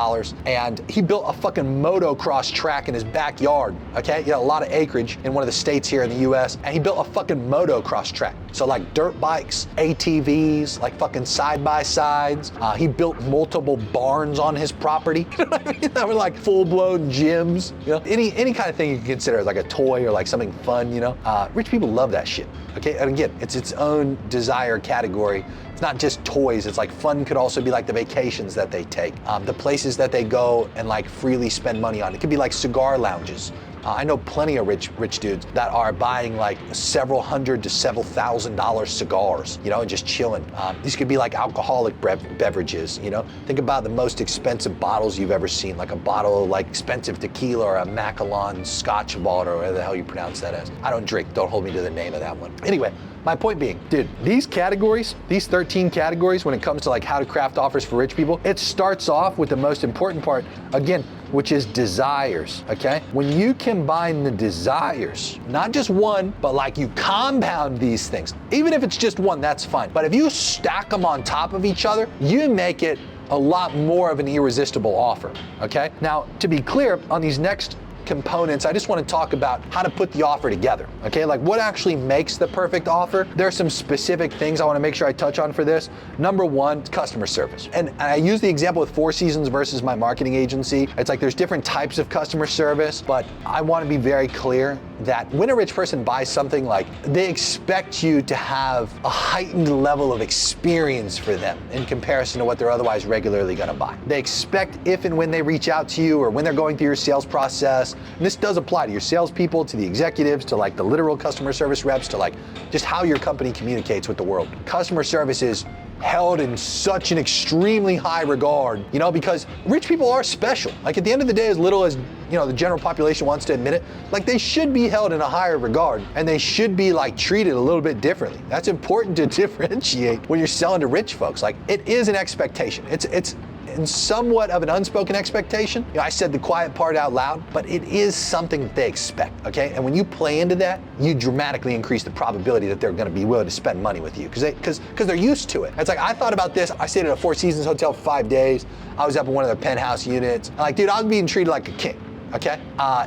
And he built a fucking motocross track in his backyard, okay? He had a lot of acreage in one of the states here in the US, and he built a fucking motocross track. So like dirt bikes, ATVs, like fucking side-by-sides. He built multiple barns on his property. You know what I mean? That were like full-blown gyms. You know, any kind of thing you can consider as like a toy or like something fun, you know? Rich people love that shit, okay? And again, it's its own desire category. It's not just toys, it's like fun could also be like the vacations that they take, the places that they go and like freely spend money on. It could be like cigar lounges. I know plenty of rich dudes that are buying like several hundred to several $1,000 cigars, you know, and just chilling. These could be like alcoholic beverages, you know. Think about the most expensive bottles you've ever seen, like a bottle of like expensive tequila or a Macallan Scotch bottle or whatever the hell you pronounce that as. I don't drink, don't hold me to the name of that one. Anyway, my point being, dude, these categories, these 13 categories when it comes to like how to craft offers for rich people, it starts off with the most important part, again, which is desires, okay? When you combine the desires, not just one, but like you compound these things, even if it's just one, that's fine. But if you stack them on top of each other, you make it a lot more of an irresistible offer, okay? Now, to be clear, on these next components, I just want to talk about how to put the offer together, okay? Like what actually makes the perfect offer. There are some specific things I want to make sure I touch on for this. Number one, customer service. And I use the example with Four Seasons versus my marketing agency. It's like there's different types of customer service, but I want to be very clear that when a rich person buys something, like they expect you to have a heightened level of experience for them in comparison to what they're otherwise regularly going to buy. They expect if and when they reach out to you or when they're going through your sales process, and this does apply to your salespeople, to the executives, to like the literal customer service reps, to like just how your company communicates with the world. Customer service is held in such an extremely high regard, you know, because rich people are special. Like at the end of the day, as little as, you know, the general population wants to admit it, like they should be held in a higher regard and they should be like treated a little bit differently. That's important to differentiate when you're selling to rich folks. Like it is an expectation. It's in somewhat of an unspoken expectation. You know, I said the quiet part out loud, but it is something that they expect, okay? And when you play into that, you dramatically increase the probability that they're gonna be willing to spend money with you because they're used to it. It's like, I thought about this, I stayed at a Four Seasons hotel for 5 days. I was up in one of their penthouse units. I'm like, dude, I was being treated like a king, okay?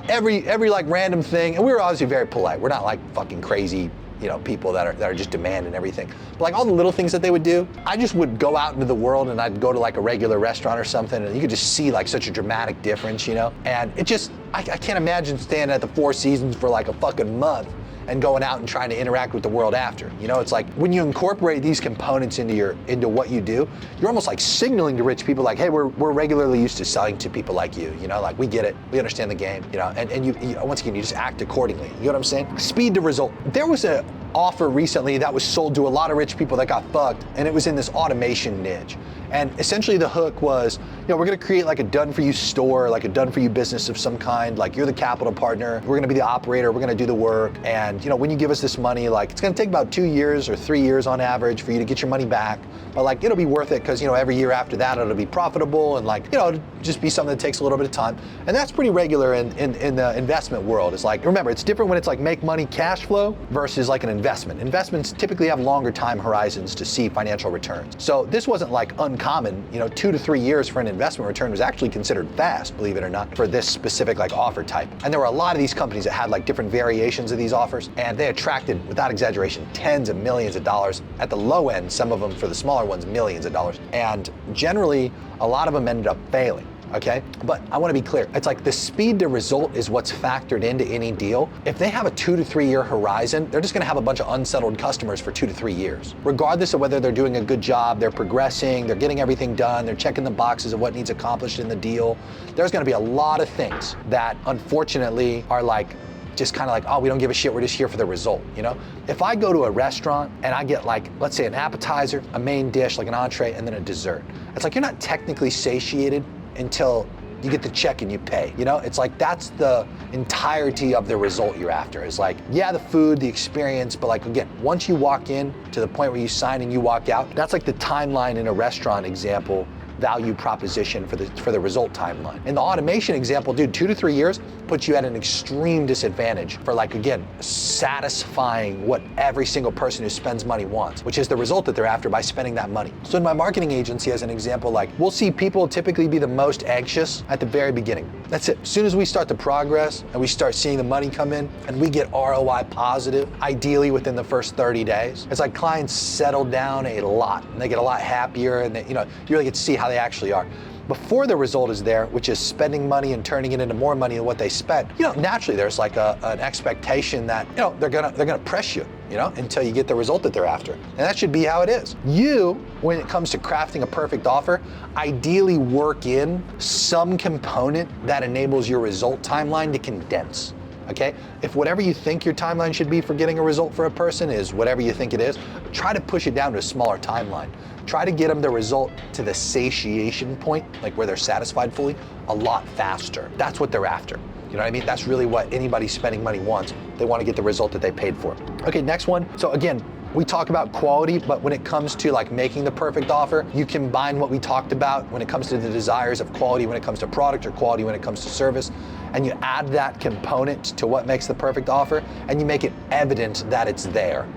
Every like random thing, and we were obviously very polite. We're not like fucking crazy, you know, people that are just demanding everything. But like all the little things that they would do, I just would go out into the world and I'd go to like a regular restaurant or something and you could just see like such a dramatic difference, you know? And it just, I can't imagine staying at the Four Seasons for like a fucking month and going out and trying to interact with the world after. You know, it's like when you incorporate these components into what you do, you're almost like signaling to rich people like, hey, we're regularly used to selling to people like you, you know, like we get it, we understand the game, you know, and you once again, you just act accordingly. You know what I'm saying? Speed to result. There was a offer recently that was sold to a lot of rich people that got fucked, and it was in this automation niche. And essentially the hook was, you know, we're gonna create like a done-for-you store, like a done-for-you business of some kind, like you're the capital partner, we're gonna be the operator, we're gonna do the work, and you know, when you give us this money, like it's gonna take about 2 years or 3 years on average for you to get your money back, but like it'll be worth it because, you know, every year after that it'll be profitable and like, you know, it'll just be something that takes a little bit of time. And that's pretty regular in the investment world. It's like, remember, it's different when it's like make money cash flow versus like an investment. Investments typically have longer time horizons to see financial returns. So this wasn't like uncommon, you know, 2 to 3 years for an investment return was actually considered fast, believe it or not, for this specific like offer type. And there were a lot of these companies that had like different variations of these offers, and they attracted, without exaggeration, tens of millions of dollars. At the low end, some of them for the smaller ones, millions of dollars. And generally, a lot of them ended up failing. okay? But I wanna be clear. It's like the speed to result is what's factored into any deal. If they have a 2 to 3 year horizon, they're just gonna have a bunch of unsettled customers for 2 to 3 years. Regardless of whether they're doing a good job, they're progressing, they're getting everything done, they're checking the boxes of what needs accomplished in the deal, there's gonna be a lot of things that unfortunately are like, just kind of like, oh, we don't give a shit, we're just here for the result, you know? If I go to a restaurant and I get like, let's say an appetizer, a main dish, like an entree, and then a dessert, it's like you're not technically satiated until you get the check and you pay, you know? It's like, that's the entirety of the result you're after. It's like, yeah, the food, the experience, but like, again, once you walk in to the point where you sign and you walk out, that's like the timeline in a restaurant example value proposition for the result timeline. In the automation example, dude, 2 to 3 years puts you at an extreme disadvantage for, like, again, satisfying what every single person who spends money wants, which is the result that they're after by spending that money. So in my marketing agency, as an example, like, we'll see people typically be the most anxious at the very beginning. That's it. As soon as we start to progress and we start seeing the money come in and we get ROI positive, ideally within the first 30 days, it's like clients settle down a lot and they get a lot happier, and they, you really get to see how they actually are. Before the result is there, which is spending money and turning it into more money than what they spent, naturally there's like an expectation that, they're gonna press you, until you get the result that they're after. And that should be how it is. You, when it comes to crafting a perfect offer, ideally work in some component that enables your result timeline to condense. Okay? If whatever you think your timeline should be for getting a result for a person is whatever you think it is, try to push it down to a smaller timeline. Try to get them the result to the satiation point, like where they're satisfied fully, a lot faster. That's what they're after. You know what I mean? That's really what anybody spending money wants. They want to get the result that they paid for. Okay, next one. So again, we talk about quality, but when it comes to like making the perfect offer, you combine what we talked about when it comes to the desires of quality, when it comes to product, or quality when it comes to service, and you add that component to what makes the perfect offer, and you make it evident that it's there.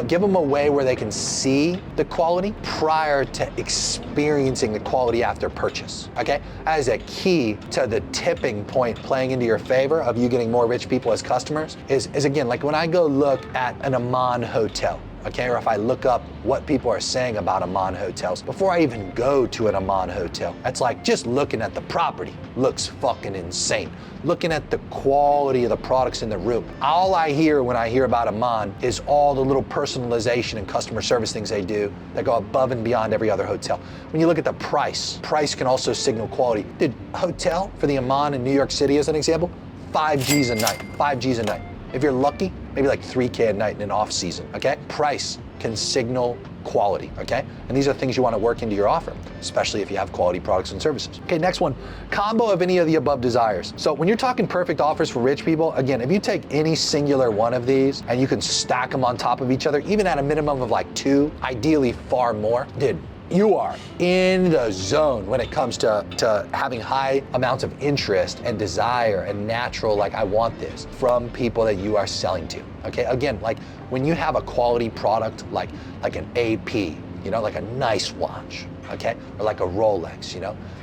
Give them a way where they can see the quality prior to experiencing the quality after purchase, okay? That is a key to the tipping point playing into your favor of you getting more rich people as customers, is again, like when I go look at an Amman hotel, okay, or if I look up what people are saying about Amman hotels, before I even go to an Amman hotel, it's like just looking at the property looks fucking insane. Looking at the quality of the products in the room. All I hear when I hear about Amman is all the little personalization and customer service things they do that go above and beyond every other hotel. When you look at the price can also signal quality. Dude, hotel for the Amman in New York City as an example, 5 G's a night, 5 G's a night. If you're lucky, maybe like 3K a night in an off season, okay? Price can signal quality, okay? And these are things you want to work into your offer, especially if you have quality products and services. Okay, next one, combo of any of the above desires. So when you're talking perfect offers for rich people, again, if you take any singular one of these and you can stack them on top of each other, even at a minimum of like 2, ideally far more, dude, you are in the zone when it comes to having high amounts of interest and desire and natural, like, I want this from people that you are selling to, okay? Again, like when you have a quality product, like an AP, like a nice watch, okay? Or like a Rolex,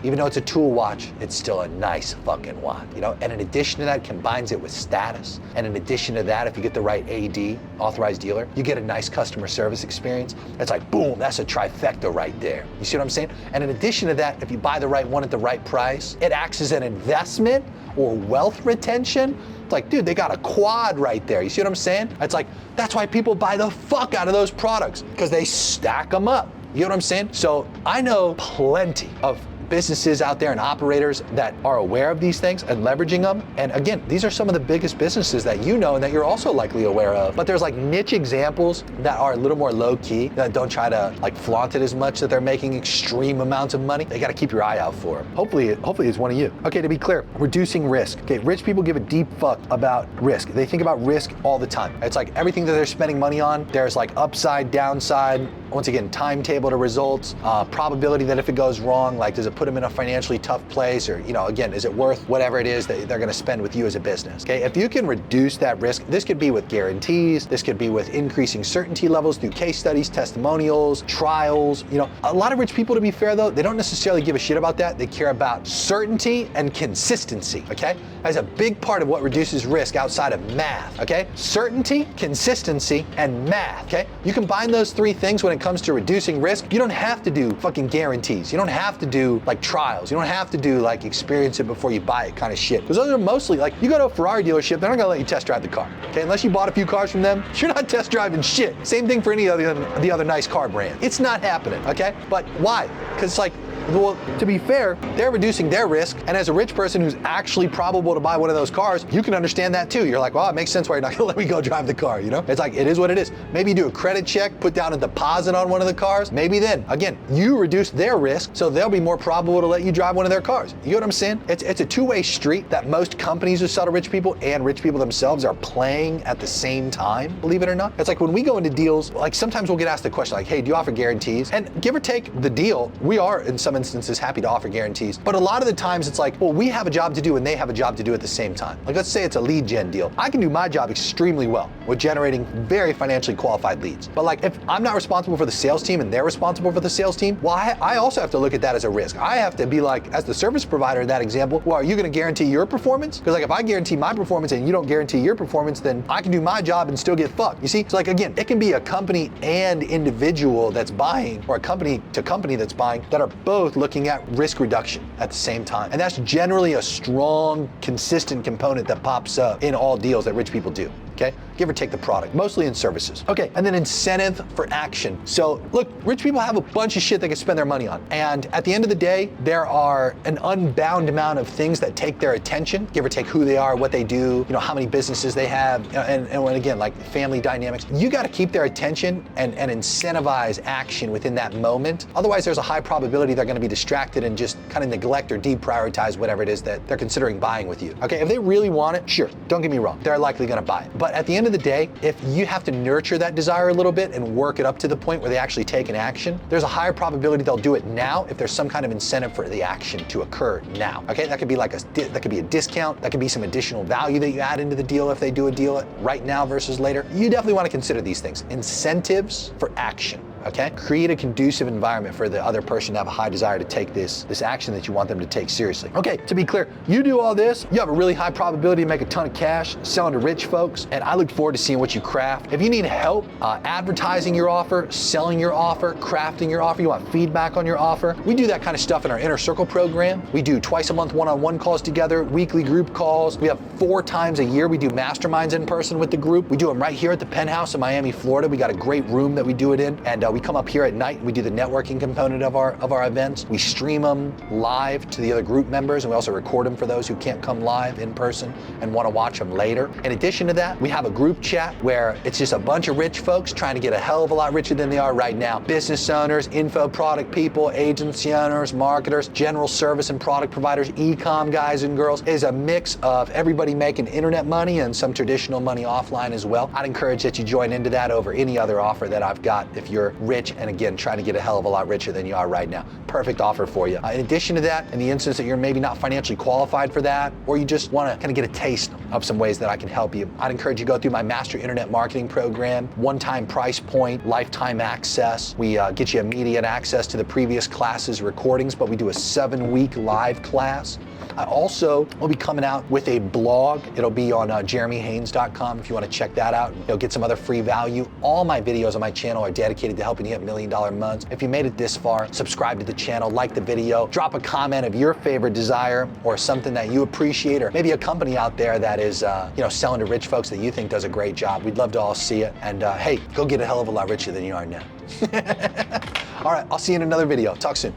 even though it's a tool watch, it's still a nice fucking watch, And in addition to that, combines it with status. And in addition to that, if you get the right AD, authorized dealer, you get a nice customer service experience. It's like, boom, that's a trifecta right there. You see what I'm saying? And in addition to that, if you buy the right one at the right price, it acts as an investment or wealth retention. It's like, dude, they got a quad right there. You see what I'm saying? It's like, that's why people buy the fuck out of those products, because they stack them up. You know what I'm saying? So I know plenty of businesses out there and operators that are aware of these things and leveraging them. And again, these are some of the biggest businesses that you know and that you're also likely aware of. But there's like niche examples that are a little more low key, that don't try to like flaunt it as much, that they're making extreme amounts of money. They got to keep your eye out for them. Hopefully it's one of you. Okay, to be clear, reducing risk. Okay, rich people give a deep fuck about risk. They think about risk all the time. It's like everything that they're spending money on, there's like upside, downside, once again, timetable to results, probability that if it goes wrong, like does it put them in a financially tough place, or, again, is it worth whatever it is that they're gonna spend with you as a business, okay? If you can reduce that risk, this could be with guarantees, this could be with increasing certainty levels through case studies, testimonials, trials, A lot of rich people, to be fair though, they don't necessarily give a shit about that. They care about certainty and consistency, okay? That's a big part of what reduces risk outside of math, okay? Certainty, consistency, and math, okay? You combine those 3 things when it it comes to reducing risk, you don't have to do fucking guarantees. You don't have to do like trials. You don't have to do like experience it before you buy it kind of shit. Because those are mostly like, you go to a Ferrari dealership, they're not gonna let you test drive the car. Okay, unless you bought a few cars from them, you're not test driving shit. Same thing for any of the other nice car brand. It's not happening, okay? But why? Because it's like, well, to be fair, they're reducing their risk, and as a rich person who's actually probable to buy one of those cars, you can understand that too. You're like, well, it makes sense why you're not gonna let me go drive the car, you know? It's like, it is what it is. Maybe you do a credit check, put down a deposit on one of the cars, maybe then, again, you reduce their risk, so they'll be more probable to let you drive one of their cars. You know what I'm saying? It's a two-way street that most companies who sell to rich people and rich people themselves are playing at the same time, believe it or not. It's like when we go into deals, like sometimes we'll get asked the question like, hey, do you offer guarantees? And give or take the deal, we are in some instances happy to offer guarantees. But a lot of the times it's like, well, we have a job to do and they have a job to do at the same time. Like let's say it's a lead gen deal. I can do my job extremely well with generating very financially qualified leads. But like if I'm not responsible for the sales team and they're responsible for the sales team, well, I also have to look at that as a risk. I have to be like, as the service provider in that example, well, are you gonna guarantee your performance? Because like if I guarantee my performance and you don't guarantee your performance, then I can do my job and still get fucked. You see? So like again, it can be a company and individual that's buying, or a company to company that's buying, that are both looking at risk reduction at the same time. And that's generally a strong, consistent component that pops up in all deals that rich people do. Okay, give or take the product, mostly in services. Okay, and then incentive for action. So look, rich people have a bunch of shit they can spend their money on. And at the end of the day, there are an unbound amount of things that take their attention, give or take who they are, what they do, you know, how many businesses they have, and when again, like family dynamics. You gotta keep their attention and incentivize action within that moment. Otherwise, there's a high probability they're gonna be distracted and just kind of neglect or deprioritize whatever it is that they're considering buying with you. Okay, if they really want it, sure, don't get me wrong, they're likely gonna buy it. But at the end of the day, if you have to nurture that desire a little bit and work it up to the point where they actually take an action, there's a higher probability they'll do it now if there's some kind of incentive for the action to occur now. Okay, that could be like that could be a discount, that could be some additional value that you add into the deal if they do a deal right now versus later. You definitely want to consider these things. Incentives for action. Okay? Create a conducive environment for the other person to have a high desire to take this action that you want them to take seriously. Okay, to be clear, you do all this, you have a really high probability to make a ton of cash selling to rich folks, and I look forward to seeing what you craft. If you need help advertising your offer, selling your offer, crafting your offer, you want feedback on your offer, we do that kind of stuff in our Inner Circle program. We do twice a month one-on-one calls together, weekly group calls. We have 4 times a year we do masterminds in person with the group. We do them right here at the Penthouse in Miami, Florida. We got a great room that we do it in, and we come up here at night. We do the networking component of our events. We stream them live to the other group members, and we also record them for those who can't come live in person and want to watch them later. In addition to that, we have a group chat where it's just a bunch of rich folks trying to get a hell of a lot richer than they are right now. Business owners, info product people, agency owners, marketers, general service and product providers, e-com guys and girls. It is a mix of everybody making internet money and some traditional money offline as well. I'd encourage that you join into that over any other offer that I've got if you're rich and again, trying to get a hell of a lot richer than you are right now. Perfect offer for you. In addition to that, in the instance that you're maybe not financially qualified for that, or you just want to kind of get a taste of some ways that I can help you, I'd encourage you to go through my Master Internet Marketing Program, one-time price point, lifetime access. We get you immediate access to the previous classes recordings, but we do a 7-week live class. I also will be coming out with a blog. It'll be on jeremyhaynes.com if you want to check that out. You'll get some other free value. All my videos on my channel are dedicated to helping you hit $1 million months. If you made it this far, subscribe to the channel, like the video, drop a comment of your favorite desire or something that you appreciate, or maybe a company out there that is selling to rich folks that you think does a great job. We'd love to all see it. And hey, go get a hell of a lot richer than you are now. All right, I'll see you in another video. Talk soon.